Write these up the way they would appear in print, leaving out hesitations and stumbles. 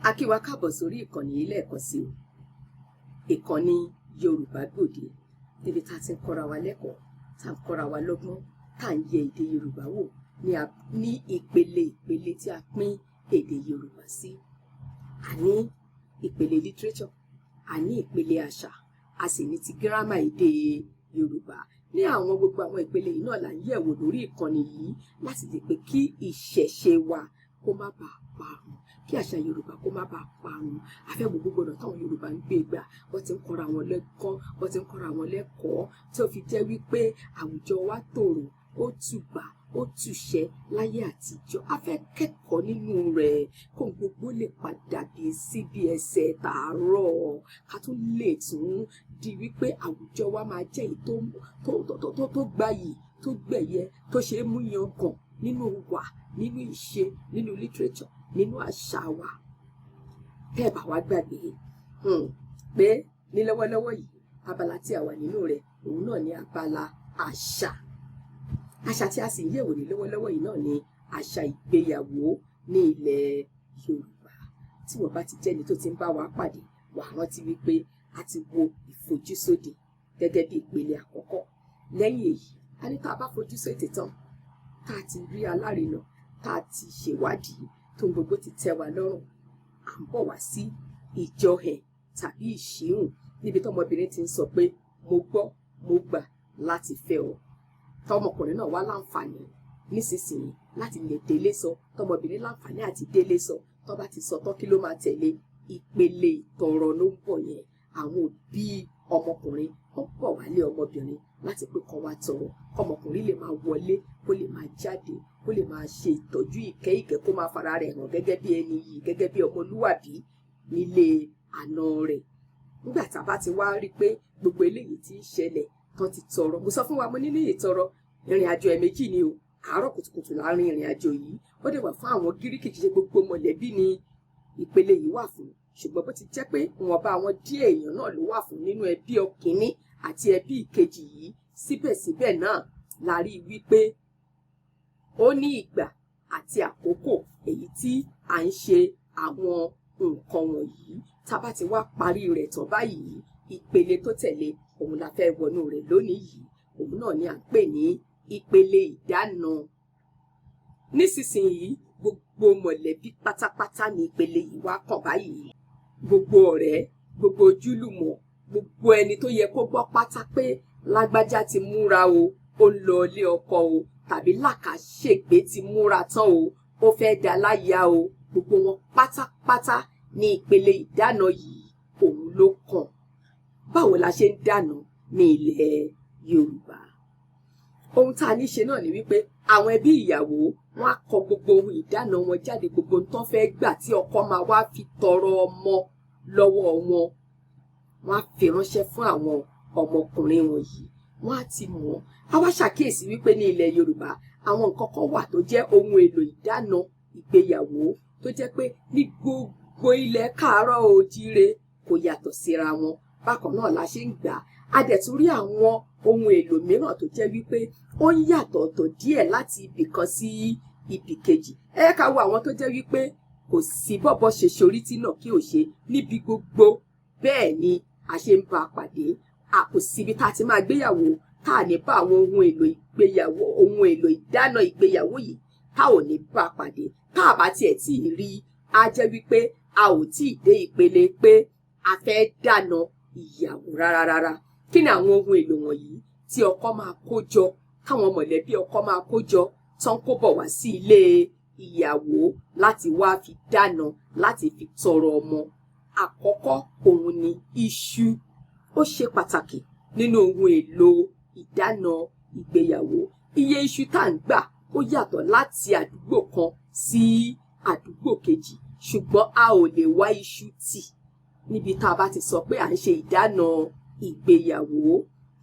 A kí wa káàbọ̀ sórí ìkànnì yìí lẹ́ẹ̀kan sí o. Ìkànnì Yorùbá Gbòde, níbi tá a ti ń kọ́ra wa lẹ́kọ̀ọ́, tá a ń kọ́ra wa lọ́gbọ́n, tá a ń yẹ èdè Yorùbá wò ní ìpele tí a pín èdè Yorùbá sí. A ní ìpele literature, a ní ìpele àṣà, a sì ní ti gírámà èdè Yorùbá. Ní àwọn gbogbo àwọn ìpele yìí náà là ń yẹ̀wò lórí ìkànnì yìí láti lè pé kí ìṣẹ̀ṣe wa kó má bàa parun, kí àṣà Yorùbá kó má bàa parun. A fẹ́ wo gbogbo ọ̀nà táwọn Yorùbá ń gbé gbà, wọ́n ti ń kọ́ra wọn lẹ́kọ́, wọ́n ti ń kọ́ra wọn lẹ́kọ̀ọ́, tí ó fi jẹ́ wípé àwùjọ wa tòrò, ó tùbà, ó tùṣẹ́ láyé àtijọ́. A fẹ́ kẹ́kọ̀ọ́ nínú rẹ̀ kó gbogbo lè padà dé síbi ẹsẹ̀ tààrọ̀, ká tún lè tún di wípé àwùjọ wa máa jẹ́ èyí tó gbayì, tó gbẹ̀yẹ, tó ṣe é mú yangàn nínú wà, nínú ìṣe, nínú literature, nínú àṣà wa. Tẹ́ ẹ bá wá gbàgbé pé ní lọ́wọ́lọ́wọ́ yìí abala tí a wà nínú rẹ̀ òun náà ni abala àṣà. Àṣà tí a sì ń yẹ̀wò ní lọ́wọ́lọ́wọ́ yìí náà ni àṣà ìgbéyàwó ní ilẹ̀ Yorùbá. Tí wọ́n bá ti jẹ́ni tó ti ń bá wa pàdé, wà á rántí wípé a ti wo ìfojúsóde gẹ́gẹ́ bí ìpele àkọ́kọ́. Lẹ́yìn èyí, a ní tá a bá fojú sóde tán, tá a ti rí alárinà, tá a ti ṣèwádìí tó ń gbogbo ti tẹ́ wa lọ́rùn, à ń bọ̀ wá sí ìjọhẹ̀ tàbí ìṣíhùn, níbi tọmọbìnrin ti ń sọ pé mo gbọ́, mo gbà láti fẹ́ ọ. Tọmọkùnrin náà wá láǹfààní nísinsìnyí láti lè délé sọ, tọmọbìnrin láǹfààní àti délé sọ. Tó bá ti sọ tán, kí ló máa tẹ̀lé? Ìpele ìtọrọ ló ń bọ̀ yẹn. Àwọn òbí ọmọkùnrin wọ́n bọ̀ wálé ọmọbìnrin láti pé kó wá tọrọ, kọmọkùnrin lè máa wọlé, kó lè máa jáde, kó lè máa ṣe ìtọ́jú ìkẹ́ kó máa fara rẹ̀ hàn gẹ́gẹ́ bí ẹni yìí, gẹ́gẹ́ bí ọmọlúwàbí nílé àna rẹ̀. Nígbà tá a bá ti wá rí pé gbogbo eléyìí ti ń ṣẹlẹ̀, tán ti tọrọ. Mo sọ fún wa, mo nílé ìtọrọ ìrìn àjò ẹ̀ẹ̀mejì ni o. Àárọ̀ kùtùkùtù láàrin ìrìn àjò yìí, ó dẹ̀ wà fún àwọn gíríkì, kì í ṣe gbogbo mọ̀lẹ́bí ni ìpele yìí wà fún. Ṣùgbọ́n bó ti jẹ́ pé ìwọ̀nba àwọn díẹ̀ èèyàn náà ló wà fún nínú ẹbí ọkìnní àti ẹbí ìkejì yìí, síbẹ̀síbẹ̀ náà la rí i wípé ó ní ìgbà àti àkókò èyí tí à ń ṣe àwọn nǹkan wọ̀nyí. Tá a bá ti wá parí rẹ̀ tán báyìí, ìpele tó tẹ̀lé òun la fẹ́ wọnú rẹ̀ lónìí yìí. Òun náà ni à ń pè ní ìpele ìdána. Nísinsìnyí, gbogbo mọ̀lẹ́bí pátápátá ni ìpele yìí wá kàn báyìí. Gbogbo ọ̀rẹ́, gbogbo ojúlùmọ̀, gbogbo ẹni tó yẹ kó gbọ́ pátá pé lágbájá ti múra o, ó lọ ilé ọkọ o, tàbí làkàṣègbè ti múra tán o, ó fẹ́ dá láyà o. Gbogbo wọn pátápátá ní ìpele ìdána yìí òun ló kàn. Báwo la ṣe ń dáná ní ilẹ̀ Yorùbá? Ohun tá a ní ṣe náà ni wípé àwọn ẹbí ìyàwó wọn á kọ gbogbo ohun ìdáná wọn jáde, gbogbo ohun tán fẹ́ gbà tí ọkọ máa wá fi tọrọ ọmọ lọ́wọ́ wọn. Wọ́n á fi ránṣẹ́ fún àwọn ọmọkùnrin wọ̀nyí. Wọ́n á ti mọ̀. A wá ṣàkíyèsí wípé ní ilẹ̀ Yorùbá àwọn nǹkan kan wà tó jẹ́ ohun èlò ìdáná ìgbéyàwó tó jẹ́ pé ní gbogbo ilẹ̀ káàárọ̀ oòjíire kò yàtọ̀ síra wọn. Bákan náà la ṣe ń gbà. A dẹ̀ tún rí àwọn ohun èlò mìíràn tó jẹ́ wípé ó ń yàtọ̀ ọ̀tọ̀ díẹ̀ láti ibì kan sí ibì kejì. Ẹ ká wo àwọn tó jẹ́ wípé kò sí bọ́bọ́ ṣe ṣorí tí náà kí ò ṣe níbi gbogbo. Bẹ́ẹ̀ ni a ṣe ń bá a pàdé. A kò síbi tá a ti máa gbéyàwó tá a ní bá àwọn ohun èlò ìgbéyàwó, ohun èlò ìdáná ìgbéyàwó yìí tá ò ní bá a pàdé. Tá a bá tiẹ̀ tí ì rí, a jẹ́ wípé a ò tí ì dé ìpele pé a fẹ́ dáná ìyàwó rárá. Kí ni àwọn ohun èlò wọ̀nyí tí ọkọ máa kó jọ, káwọn mọ̀lẹ́bí ọkọ máa kó jọ, tán kó bọ̀ wá sí ilé ìyàwó láti wá fi dáná, láti fi tọrọ ọmọ? Àkọ́kọ́ òun ni iṣu. Ó ṣe pàtàkì nínú ohun èlò ìdáná ìgbéyàwó. Iye iṣu tá à ń gbà ó yàtọ̀ láti àdúgbò kan sí àdúgbò kejì, ṣùgbọ́n a ò lè wá iṣu tì níbi tá a bá ti sọ pé à ń ṣe ìdáná ìgbéyàwó.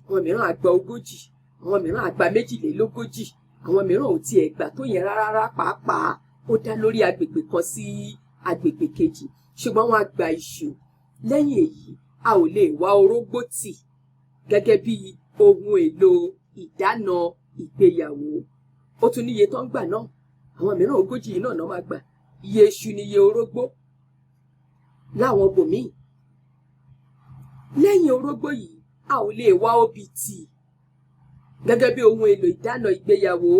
Àwọn mìíràn á gba 40, àwọn mìíràn á gba 42, àwọn mìíràn ò tiẹ̀ gbà tó yẹn rárá pàápàá. Ó dá lórí agbègbè kan sí agbègbè kejì, ṣùgbọ́n wọ́n á gba iṣu. Lẹ́yìn èyí, a ò lè wá orógbó tì gẹ́gẹ́ bí ohun èlò ìdáná ìgbéyàwó. Ó tún níye tó ń gbà náà. Àwọn mìíràn 40 yìí náà máa gbà. Iye iṣu ni iye orógbó. láwọn bòmíì. Lẹ́yìn orógbó yìí a ò lè wá obì tì gẹ́gẹ́ bí ohun èlò ìdáná ìgbéyàwó.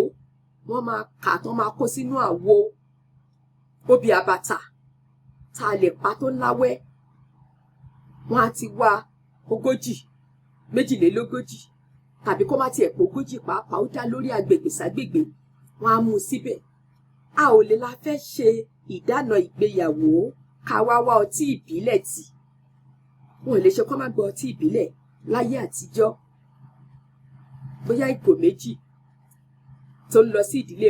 Wọ́n máa kà tán máa kó sínú àwo. Obì àbàtà tá a lè pa tó láwẹ́, wọ́n á ti wá 40, 42 tàbí kó má tiẹ̀ pé 40 pàápàá, ó dá lórí agbègbè ságbègbè. Wọ́n á mú síbẹ̀. A ò lè la fẹ́ ṣe ìdáná ìgbéyàwó ká wá ọtí ìbílẹ̀ tì. Wọn ò lè ṣe kó má gba ọtí ìbílẹ̀ láyé àtijọ́. Bóyá ìgò 2 tó ń lọ sí ìdílé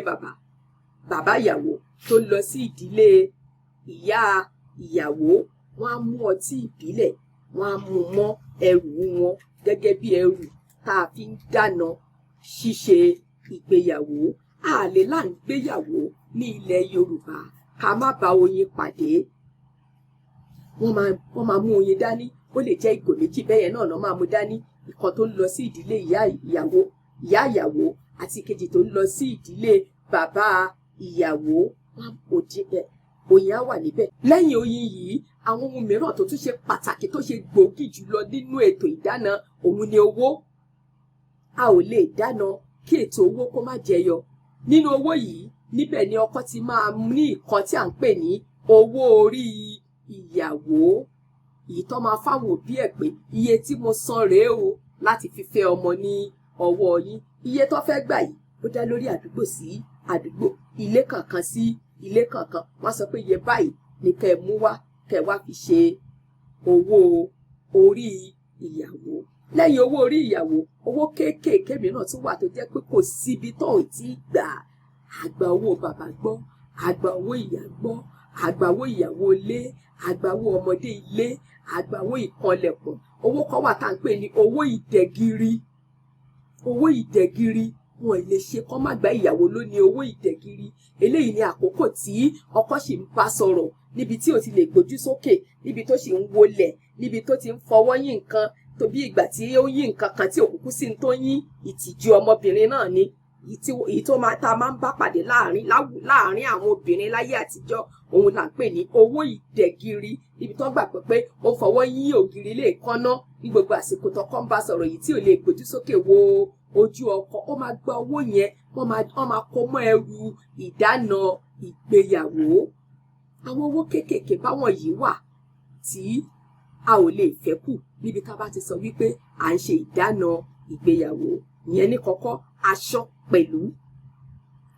bàbá ìyàwó tó ń lọ sí ìdílé ìyá ìyàwó, wọ́n á mú ọtí ìbílẹ̀, wọ́n á mú mọ́ ẹrù wọn gẹ́gẹ́ bí ẹrù tá a fi ń dáná ṣíṣe ìgbéyàwó. A lè là ń gbéyàwó ní ilẹ̀ Yorùbá ká má bá oyin pàdé. Wọ́n máa mú oyin dání. Ó lè jẹ́ ìgò 2 bẹ́yẹn náà lọ́ máa mú dání. Ìkan tó ń lọ sí ìdílé ìyá ìyàwó àti ìkejì tó ń lọ sí ìdílé bàbá ìyàwó. Oyin á wà níbẹ̀. Lẹ́yìn oyin yìí, àwọn ohun mìíràn tó tún ṣe pàtàkì tó ṣe gbòógì jùlọ nínú ètò ìdáná òun ni owó. A ò lè dáná kí ètò owó kó má jẹyọ. Nínú owó yìí, níbẹ̀ ni ọkọ ti máa ní nǹkan tí à ń pè ní owó orí ìyàwó. Èyí tó máa fáwọn òbí ẹ̀ pé iye tí mo san rèé o láti fi fẹ́ ọmọ ní ọwọ́ yín. Iye tó fẹ́ gbà yìí ó dá lórí àdúgbò sí àdúgbò, ilé kankan sí ilé kankan. Wọ́n sọ pé iye báyìí ni kẹ́ ẹ mú wá, kẹ́ ẹ wá fi ṣe owó orí ìyàwó. Lẹ́yìn owó orí ìyàwó, owó kéékèèké mìíràn tún wà tó jẹ́ pé kò síbi tó ò tí gbà. Àgbà owó bàbá gbọ́, àgbà owó ìyá gbọ́, àgbà owó ìyàwó ilé, àgbà owó ọmọdé ilé, àgbà owó ìkanlẹ̀kùn. Owó kan wà tá à ń pè ní owó ìdẹ̀gìrì. Owó ìdẹ̀gìrì, wọn ò lè ṣe kó má gba ìyàwó ló ní owó ìdẹ̀gìrì. Eléyìí ni àkókò tí ọkọ sì ń bá sọ̀rọ̀, níbi tí ó ti lè gbójú sókè, níbi tó sì ń wọlẹ̀, níbi tó ti ń fọwọ́ yín nǹkan tó bí ìgbà tí ó yín nǹkan kan tí òkùnkùn sì ń tó yín. Ìtìjú ọmọbìnrin náà ni èyí tó tá máa ń bá pàdé láàrin àwọn obìnrin láyé àtijọ́. Òun là ń pè ní owó ìdẹ̀gìrì, níbi tó gbà pé ó fọwọ́ yín ògiri lè kánná ní gbogbo àsìkò tọkọ ń bá sọ̀rọ̀ yìí tí ò lè gbójú sókè wo ojú ọkọ. Ó máa gba owó yẹn, wọ́n máa kó mọ́ ẹrù ìdáná ìgbéyàwó. Àwọn owó kéékèèké báwọn yìí wà tí a ò lè fẹ́ kù níbi tá a bá ti sọ wípé à ń ṣe ìdáná ìgbéyàwó. Ìyẹn ní kọ́kọ́ aṣọ pẹ̀lú.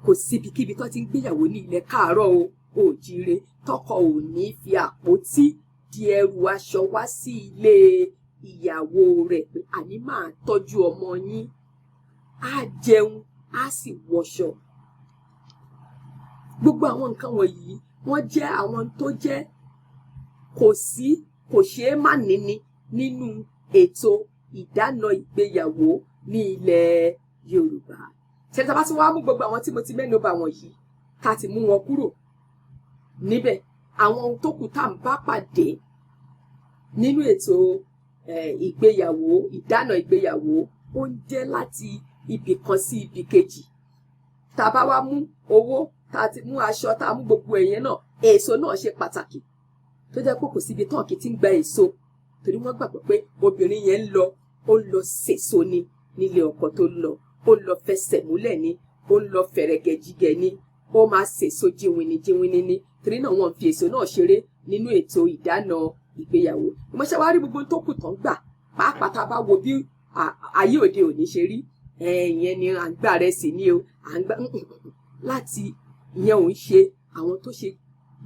Kò síbikíbi tó ti ń gbéyàwó ní ilẹ̀ Káàárọ̀ Oòjíire tọkọ ò ní fi àpótí di ẹrù aṣọ wá sí ilé ìyàwó rẹ̀ pé àní máa tọ́jú ọmọ yín, á jẹun, á sì wọṣọ. Gbogbo àwọn nǹkan wọ̀nyí wọ́n jẹ́ àwọn tó jẹ́ kò ṣeé má níní nínú ètò ìdáná ìgbéyàwó ní ilẹ̀ Yorùbá. Ṣé tá bá ti wá mú gbogbo àwọn tí mo ti mẹ́nu bà wọ̀nyí ká ti mú wọn kúrò níbẹ̀, àwọn ohun tó kù tá à ń bá pàdé nínú ètò ìgbéyàwó, ìdáná ìgbéyàwó, ó ń jẹ́ láti ibì kan sí ibì kejì. Tá a bá wá mú owó, tá a ti mú aṣọ, tá a mú gbogbo ẹ̀yẹn náà, èso náà ṣe pàtàkì. Tó jẹ́ pé kò síbi tán kì í ti ń gba èso, torí wọ́n gbàgbọ́ pé obìnrin yẹn ó ń lọ sèso ni nílé ọkọ tó lọ, ó ń lọ fẹsẹ̀ múlẹ̀ ni, ó ń lọ fẹ̀rẹ̀gẹ̀ jígẹ̀ ni, ó máa sèso jíwìnì ni. Torí náà wọ́n fi èso náà ṣeré nínú ètò ìdáná ìgbéyàwó. Ìmọ̀ṣẹ́ wá rí gbogbo tó kù tán gbà, pàápàá tá a bá wo bí ayé òde òní ṣe rí. Ìyẹn ni à ń gbà rẹ̀ sí ni o, à ń gbà láti ìyẹn ò ń ṣe àwọn tó ṣe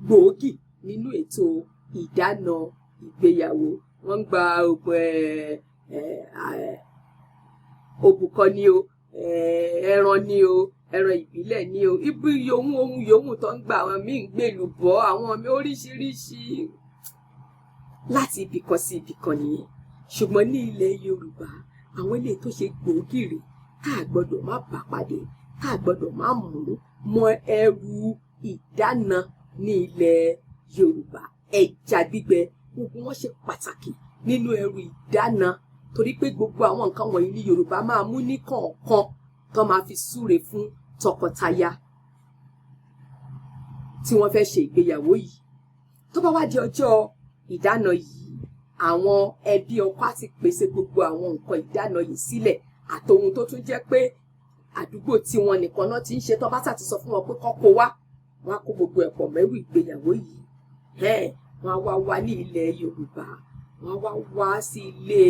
gbòógì nínú ètò ìdáná ìgbéyàwó. Wọ́n ń gba òbúkọ ni o, ẹran ni o, ẹran ìbílẹ̀ ni o, ibi ohun yòówù tó ń gba àwọn míì ń gbèlú bọ́, àwọn mi oríṣiríṣi láti ibìkan sí ibìkan nìyẹn. Ṣùgbọ́n ní ilẹ̀ Yorùbá, àwọn ilé tó ṣe gbòógì rè tá a gbọ́dọ̀ má bá pàdé, tá a gbọ́dọ̀ má mú mọ́ ẹrù ìdáná ní ilẹ̀ Yorùbá. Ẹja gbígbẹ, gbogbo wọn ṣe pàtàkì nínú ẹrù ìdáná, torí pé gbogbo àwọn nǹkan wọ̀nyí ní Yorùbá máa mú ní kọ̀ọ̀kan tó máa fi súre fún tọkọtaya tí wọ́n fẹ́ ṣe ìgbéyàwó yìí. Tó bá wá di ọjọ́ ìdáná yìí àwọn ẹbí ọkọ á ti pèsè gbogbo àwọn nǹkan ìdáná yìí sílẹ̀ àtohun tó tún jẹ́ pé àdúgbò tí wọn nìkan náà ti ń ṣe tó bá sà ti sọ fún wọn pé kọ́kọ́ wá wọn á kó gbogbo ẹ̀pọ̀ mẹ́rù ìgbéyàwó yìí wọn á wá ní ilẹ̀ Yorùbá wọn á wá sí ilé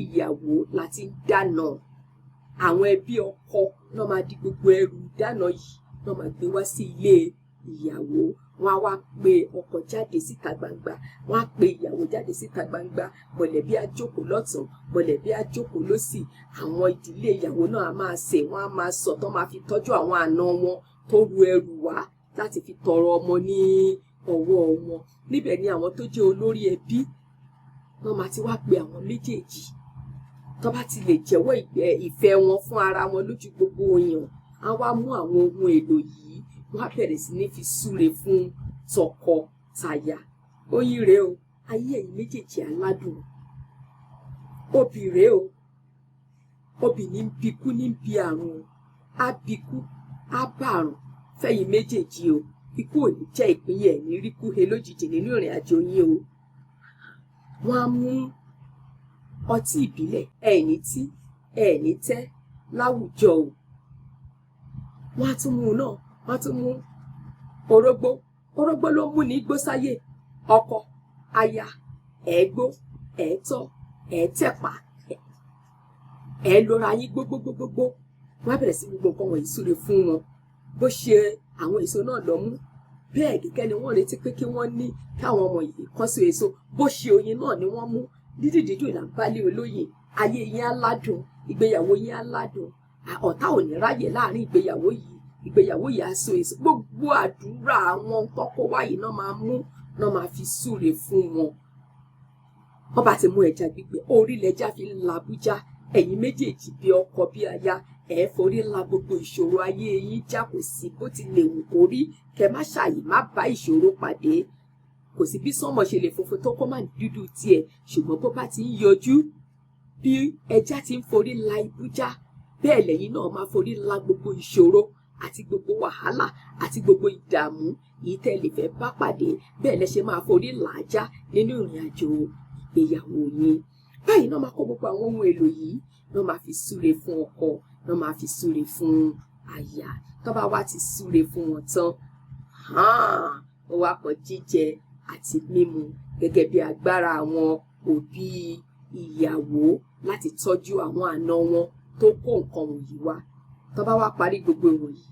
ìyàwó láti ń dáná àwọn ẹbí ọkọ náà máa di gbogbo ẹrù ìdáná yìí náà máa gbé wá sí ilé ìyàwó wọn á wá pe ọkọ jáde síta gbangba wọn á pe ìyàwó jáde síta gbangba mọ̀lẹ́bí á jókòó lọ́tùn mọ̀lẹ́bí á jókòó lósì àwọn ìdílé ìyàwó náà á máa sè wọn á máa sọ tó máa fi tọ́jú àwọn àna wọn tó ru ẹrù wá láti fi tọrọ ọmọ ní ọwọ́ wọn níbẹ̀ ni àwọn tó jẹ́ olórí ẹbí wọn máa ti wá pe àwọn méjèèjì tó bá ti lè jẹ́wọ́ ìfẹ́ wọn fún ara wọn lójú gbogbo èèyàn á wá mú àwọn ohun èlò yìí wọn á bẹ̀rẹ̀ sí ní fi súre fún tọkọ-taya oyin rèé o ayé ẹ̀yin méjèèjì aládùn obì rèé o obì ní bíkú ní bí àrùn á bíkú á bàrùn fẹ́yìn méjèèjì o ikú ò ní jẹ́ ìpínyẹ̀ ní ríkú he lójijì nínú ìrìn àjò yín o wọ́n á mú ọtí ìbílẹ̀ ẹ̀ẹ̀ní tí ẹ̀ẹ̀ní tẹ́ láwùjọ o wọ́n á tún mú un náà wọ́n á tún mú orógbó ló mú ní gbósáyè ọkọ aya ẹ̀ẹ́gbó ẹ̀ẹ́tọ́ ẹ̀ẹ́tẹ̀pá ẹ̀ẹ́lóra yín gbogbogbogbogbò wọ́n á bẹ̀rẹ̀ sí gbogbo nǹkan wọ̀nyí súre fún wọn bó ṣe àwọn èso náà lọ mú bẹ́ẹ̀ gẹ́gẹ́ ni wọ́n retí pé kí wọ́n ní káwọn ọmọ yìí kọ́ sí èso bó ṣe oyin náà ni wọ́n mú dídì dídùn là ń bálé olóyè ayé yín á ládùn ìgbéyàwó yín á ládùn ọ̀tá ò ní ráyè láàrin ìgbéyàwó yìí á so èso gbogbo àdúrà àwọn tọ́kọ wáyé náà máa mú náà máa fi súre fún wọn wọ́n bá ti mú ẹja gbígbẹ orílẹ̀-ẹja fi ń labújá ẹ̀yin méjèèjì bí ọkọ bí aya ẹ forí ńlá gbogbo ìṣòro ayé yín já kò sí bó ti lè wù kó rí kẹ má ṣàyè má bá ìṣòro pàdé kò sí bí sánmọ̀ ṣe lè funfun tó kó má dúdú tiẹ̀ ṣùgbọ́n bó bá ti ń yọjú bí ẹja ti ń forí ńlá ibújá bẹ́ẹ̀ lẹ́yìn náà máa forí ńlá gbogbo ìṣòro àti gbogbo wàhálà àti gbogbo ìdààmú yìí tẹ́ lè fẹ́ bá pàdé bẹ́ẹ̀ lẹ ṣe máa forí ńlá já nínú ìrìn àjò ìgbéyàwó yín báyìí náà máa kó gbogbo àwọn ohun èlò yìí náà máa fi súre fún ọkọ náà máa fi súre fún aya tó bá wá ti súre fún wọn tán ó wá kọ jíjẹ àti mímu gẹ́gẹ́ bí agbára àwọn òbí ìyàwó láti tọ́jú àwọn àna wọn tó kó nǹkan wọ̀nyí wá tó bá wá parí gbogbo wọ̀nyí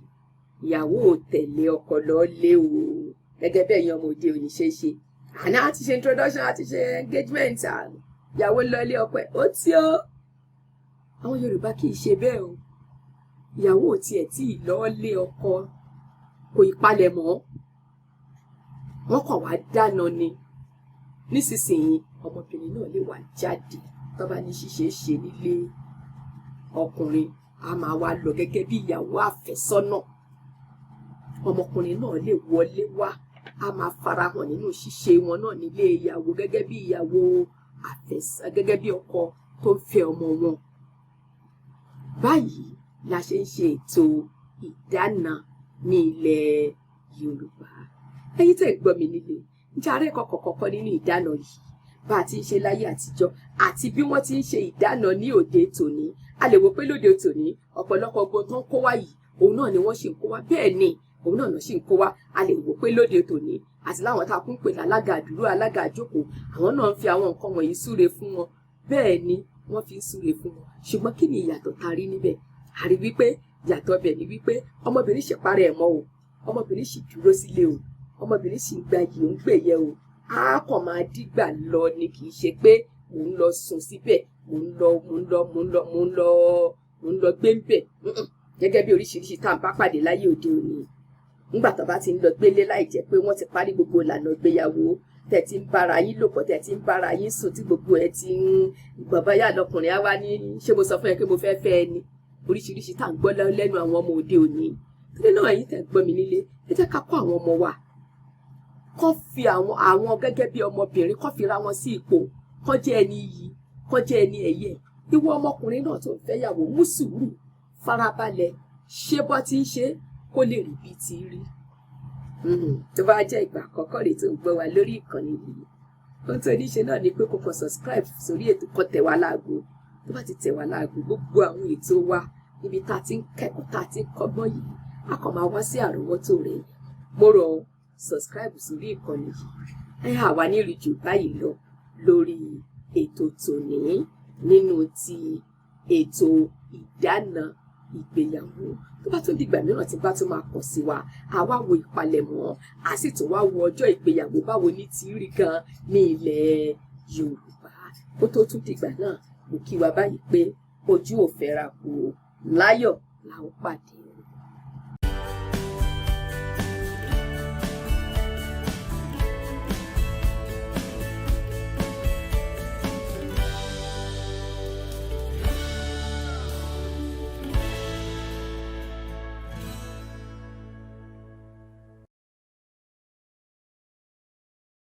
ìyàwó ò tẹ̀lé ọkọ lọ lé o gẹ́gẹ́ bẹ́ẹ̀ yan ọmọ òde òní ṣe àná àti ṣe introduction àti ṣe engagement ìyàwó lọ ilé ọkọ ẹ̀ ó tí ó àwọn Yorùbá kì í ṣe bẹ́ẹ̀ o ìyàwó ò tiẹ̀ tí ì lọ lé ọkọ kò ì palẹ̀ mọ́ wọ́n kàn wá dáná ni nísinsìnyí ọmọbìnrin náà lè wá jáde tó bá ní ṣíṣe ṣe nílé ọkùnrin a máa wá lọ gẹ́gẹ́ bí ìyàwó àfẹ́sọ́nà ọmọkùnrin náà lè wọlé wá a máa farahàn nínú ṣíṣe wọn náà nílé ìyàwó gẹ́gẹ́ bí ìyàwó gẹ́gẹ́ bí ọkọ tó ń fẹ́ ọmọ wọn báyìí la ṣe ń ṣe ètò ìdáná ní ilẹ̀ Yorùbá ẹ̀yin tẹ́ gbọ́ mi nílé ǹjẹ́ àárẹ̀ kọ̀kọ̀kọ̀ nínú ìdáná yìí bá a ti ń ṣe láyé àtijọ́ àti bí wọ́n ti ń ṣe ìdáná ní òde tòní a lè wò pé lóde tòní ọ̀pọ̀lọpọ̀ gbogbo tó ń kó wá yìí òun náà ni wọ́n ṣì ń kó wá bẹ́ẹ̀ ni òun náà ṣì ń kó wá a lè wò pé lóde tòní àti láwọn tá a kún pè lálága àdúró alága àjókòó àwọn náà ń fi àwọn nǹkan wọ̀nyí súre fún wọn bẹ́ẹ̀ ni wọ́n fi ń súre fún wọn ṣùgbọ́n kí ni ìyàtọ̀ ta rí níbẹ̀ a rí wípé ìyàtọ̀ bẹ̀ ni wípé ọmọbìnrin ṣì parẹ́ ẹ̀ mọ́ o ọmọbìnrin ṣì dúró sílé o ọmọbìnrin ṣì ń gba yìí ń gbèyẹ o a kàn máa dígbà lọ ni kì í ṣe pé mò ń lọ sùn síbẹ̀ mò ń lọ gbé ń bẹ̀ gẹ́gẹ́ bí oríṣiríṣi tá à ń bá pàdé láyé òde òní nígbà tó bá ti ń lọ gbélé láì jẹ́ pé wọ́n ti parí gbogbo ìlànà ìgbéyàwó tẹ̀ ti ń bára yín lò pọ̀ tẹ̀ ti ń bára yín sùn tí gbogbo ẹ̀ ti ń bàbá yà lọkùnrin á wá ní ṣé mo sọ fún ẹ pé mo fẹ́ fẹ́ ẹ ni oríṣiríṣi tá à ń gbọ́ lẹ́nu àwọn ọmọ òde òní torí náà ẹ̀yin tẹ̀ gbọ́ mi nílé ẹ jẹ́ ká kọ́ àwọn ọmọ wa kọ́ fi àwọn gẹ́gẹ́ bí ọmọbìnrin kọ́ fi ra wọn sí ipò kọ́ jẹ́ ẹni iyì kọ́ jẹ́ ẹni ẹ̀yẹ ìwọ ọmọkùnrin náà tó ń fẹ́ yàwó mú sùúrù farabalẹ̀ ṣé bọ́ ti ń ṣe kó lè rí bí ti rí tó bá jẹ́ ìgbà àkọ́kọ́ rèé tó ń gbọ́ wa lórí ìkànnì yìí, ohun tó ní ṣe náà ni pé kó kàn subscribe sórí ètò, kó tẹ̀ wá láago. Tó bá ti tẹ̀ wá láago, gbogbo àwọn ètò wa níbi tá a ti ń kẹ́kọ̀ọ́, tá a ti ń kọ́gbọ́n yìí, a kàn máa wá sí àrọ́wọ́tó rẹ̀. Mo rọ̀ subscribe sórí ìkànnì yìí. Àwa nílùú jù báyìí lọ lórí ètò tòní nínú ti ètò ìdáná ìgbéyàwó. Tó bá tún dìgbà mìíràn tí bá tún máa kàn sí wa, àwa wo ìpalẹ̀mọ́, a sì tún wá wo ọjọ́ ìgbéyàwó báwo ní ti rí gan ní ilẹ̀ Yorùbá. Kó tó tún dìgbà náà, mo kí wa báyìí pé ojú ò fẹ́ra kù, láyọ̀ la ó pàdé.